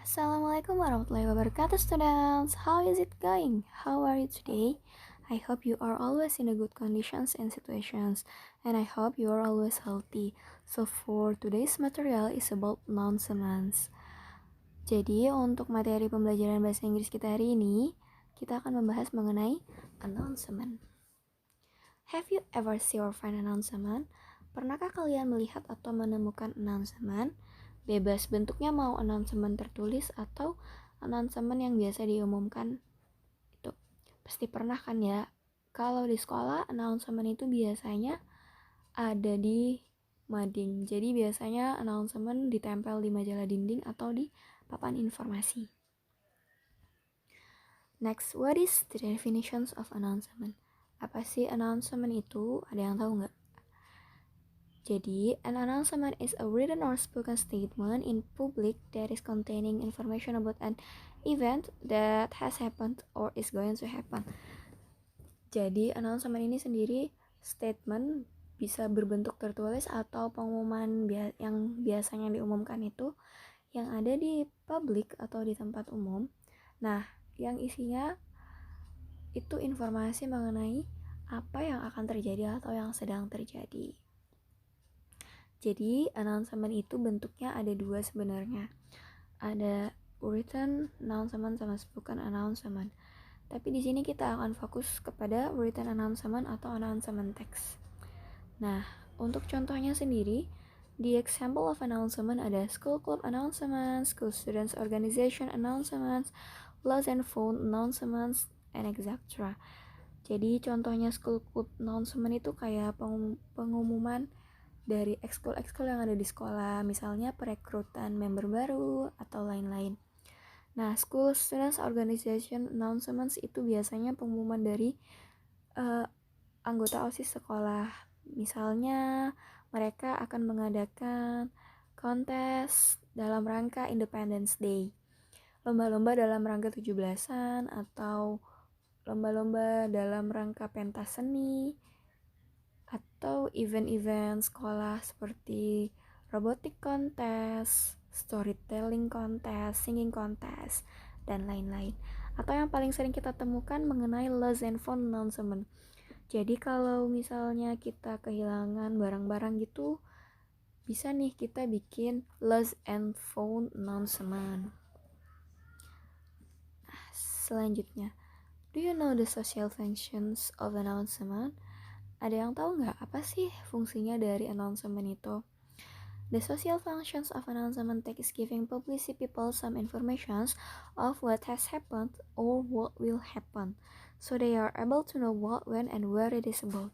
Assalamualaikum warahmatullahi wabarakatuh, students. How is it going? How are you today? I hope you are always in a good conditions and situations, and I hope you are always healthy. So for today's material is about announcements. Jadi untuk materi pembelajaran bahasa Inggris kita hari ini, kita akan membahas mengenai announcement. Have you ever seen or find announcement? Pernahkah kalian melihat atau menemukan announcement? Bebas bentuknya, mau announcement tertulis atau announcement yang biasa diumumkan. Itu pasti pernah kan ya. Kalau di sekolah announcement itu biasanya ada di mading. Jadi biasanya announcement ditempel di majalah dinding atau di papan informasi. Next, what is the definitions of announcement? Apa sih announcement itu? Ada yang tahu nggak? Jadi, an announcement is a written or spoken statement in public that is containing information about an event that has happened or is going to happen. Jadi, announcement ini sendiri statement bisa berbentuk tertulis atau pengumuman yang biasanya diumumkan itu yang ada di publik atau di tempat umum. Nah, yang isinya itu informasi mengenai apa yang akan terjadi atau yang sedang terjadi. Jadi, announcement itu bentuknya ada dua sebenarnya. Ada written announcement sama spoken announcement. Tapi di sini kita akan fokus kepada written announcement atau announcement text. Nah, untuk contohnya sendiri, the example of announcement ada school club announcement, school students organization announcements, lost and found announcements, and etc. Jadi contohnya school club announcement itu kayak pengumuman dari ekskul-ekskul yang ada di sekolah, misalnya perekrutan member baru atau lain-lain. Nah, school students organization announcements itu biasanya pengumuman dari anggota OSIS sekolah. Misalnya mereka akan mengadakan kontes dalam rangka Independence Day, lomba-lomba dalam rangka 17-an, atau lomba-lomba dalam rangka pentas seni, atau event-event sekolah seperti robotic contest, storytelling contest, singing contest, dan lain-lain. Atau yang paling sering kita temukan mengenai lost and found announcement. Jadi kalau misalnya kita kehilangan barang-barang gitu, bisa nih kita bikin lost and found announcement. Selanjutnya, do you know the social functions of announcement? Ada yang tahu nggak apa sih fungsinya dari announcement itu? The social functions of announcement text is giving publicity people some information of what has happened or what will happen, so they are able to know what, when, and where it is about.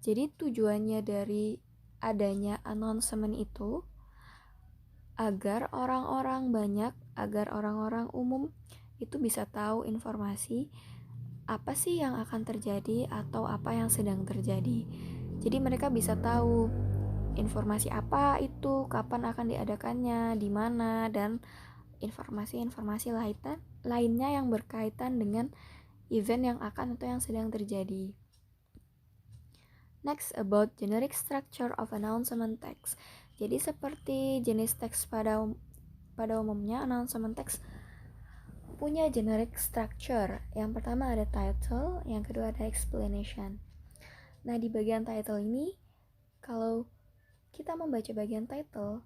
Jadi tujuannya dari adanya announcement itu agar orang-orang banyak, agar orang-orang umum itu bisa tahu informasi apa sih yang akan terjadi atau apa yang sedang terjadi. Jadi mereka bisa tahu informasi apa itu, kapan akan diadakannya, di mana, dan informasi-informasi lainnya yang berkaitan dengan event yang akan atau yang sedang terjadi. Next, about generic structure of announcement text. Jadi seperti jenis teks pada umumnya, announcement text punya generic structure. Yang pertama ada title, yang kedua ada explanation. Nah, di bagian title ini, kalau kita membaca bagian title,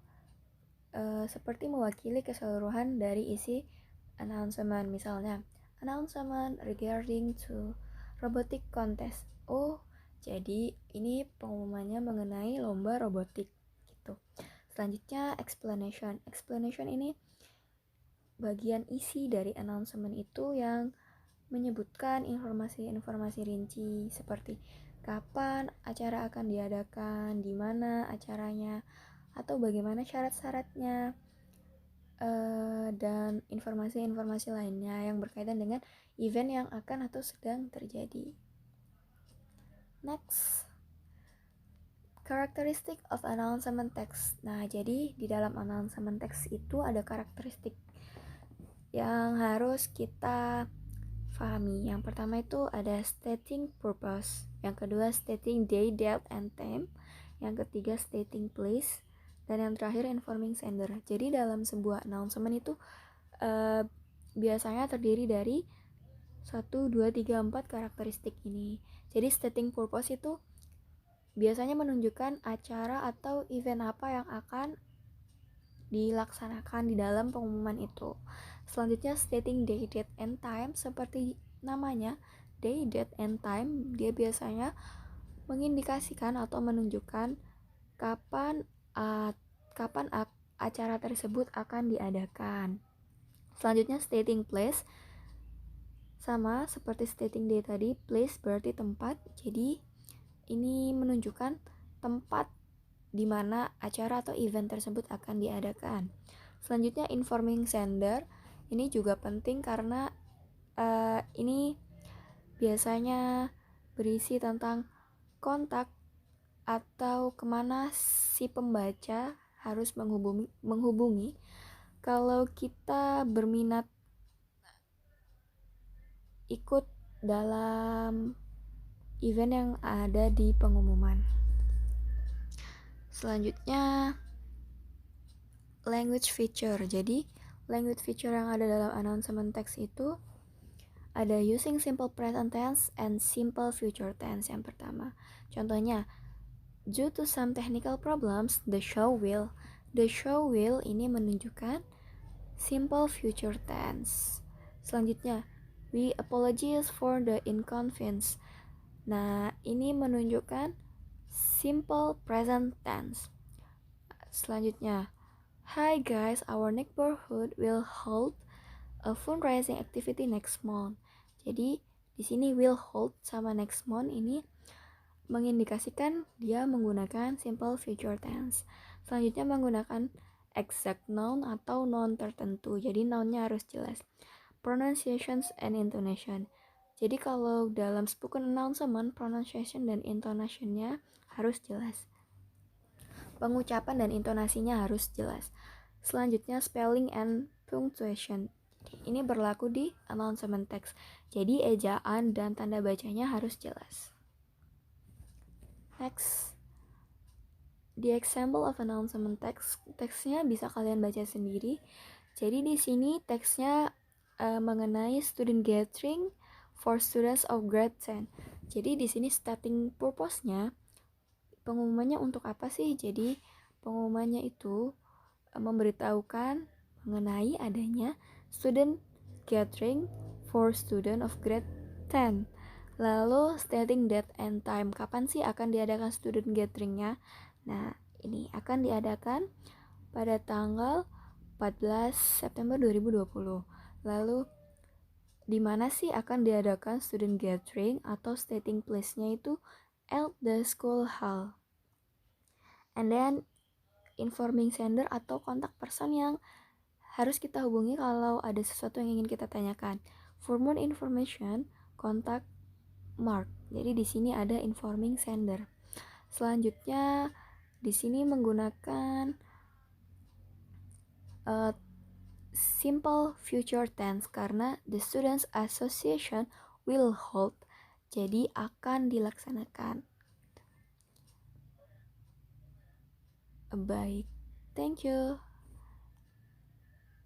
seperti mewakili keseluruhan dari isi announcement. Misalnya, announcement regarding to robotic contest. Oh, jadi ini pengumumannya mengenai lomba robotik gitu. Selanjutnya, explanation. Explanation ini bagian isi dari announcement itu yang menyebutkan informasi-informasi rinci seperti kapan acara akan diadakan, di mana acaranya, atau bagaimana syarat-syaratnya, dan informasi-informasi lainnya yang berkaitan dengan event yang akan atau sedang terjadi. Next, characteristic of announcement text. Nah, jadi di dalam announcement text itu ada karakteristik yang harus kita pahami. Yang pertama itu ada stating purpose, yang kedua stating day, date, and time, yang ketiga stating place, dan yang terakhir informing sender. Jadi dalam sebuah announcement itu biasanya terdiri dari 1, 2, 3, 4 karakteristik ini. Jadi stating purpose itu biasanya menunjukkan acara atau event apa yang akan dilaksanakan di dalam pengumuman itu. Selanjutnya stating day, date, and time. Seperti namanya, day, date, and time, dia biasanya mengindikasikan atau menunjukkan kapan acara tersebut akan diadakan. Selanjutnya stating place, sama seperti stating day tadi, place berarti tempat. Jadi ini menunjukkan tempat di mana acara atau event tersebut akan diadakan. Selanjutnya informing sender, ini juga penting karena ini biasanya berisi tentang kontak atau kemana si pembaca harus menghubungi kalau kita berminat ikut dalam event yang ada di pengumuman. Selanjutnya language feature. Jadi language feature yang ada dalam announcement text itu ada using simple present tense and simple future tense yang pertama. Contohnya, due to some technical problems, the show will ini menunjukkan simple future tense. Selanjutnya, we apologize for the inconvenience. Nah, ini menunjukkan simple present tense. Selanjutnya, hi guys, our neighborhood will hold a fundraising activity next month. Jadi di sini will hold sama next month ini mengindikasikan dia menggunakan simple future tense. Selanjutnya menggunakan exact noun atau noun tertentu. Jadi nounnya harus jelas. Pronunciations and intonation. Jadi kalau dalam spoken announcement, pronunciation dan intonation-nya harus jelas. Pengucapan dan intonasinya harus jelas. Selanjutnya spelling and punctuation. Ini berlaku di announcement text. Jadi ejaan dan tanda bacanya harus jelas. Next, the example of announcement text. Teksnya bisa kalian baca sendiri. Jadi di sini teksnya mengenai student gathering for students of grade 10. Jadi di sini stating purpose-nya, pengumumannya untuk apa sih? Jadi pengumumannya itu memberitahukan mengenai adanya student gathering for student of grade 10. Lalu stating date and time, kapan sih akan diadakan student gathering-nya? Nah, ini akan diadakan pada tanggal 14 September 2020. Lalu di mana sih akan diadakan student gathering atau stating place-nya itu at the school hall. And then informing sender atau kontak person yang harus kita hubungi kalau ada sesuatu yang ingin kita tanyakan. For more information, kontak Mark. Jadi di sini ada informing sender. Selanjutnya di sini menggunakan simple future tense karena the students association will hold. Jadi akan dilaksanakan. Baik, thank you.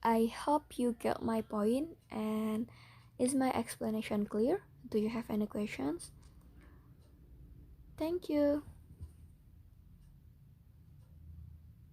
I hope you get my point, and is my explanation clear? Do you have any questions? Thank you.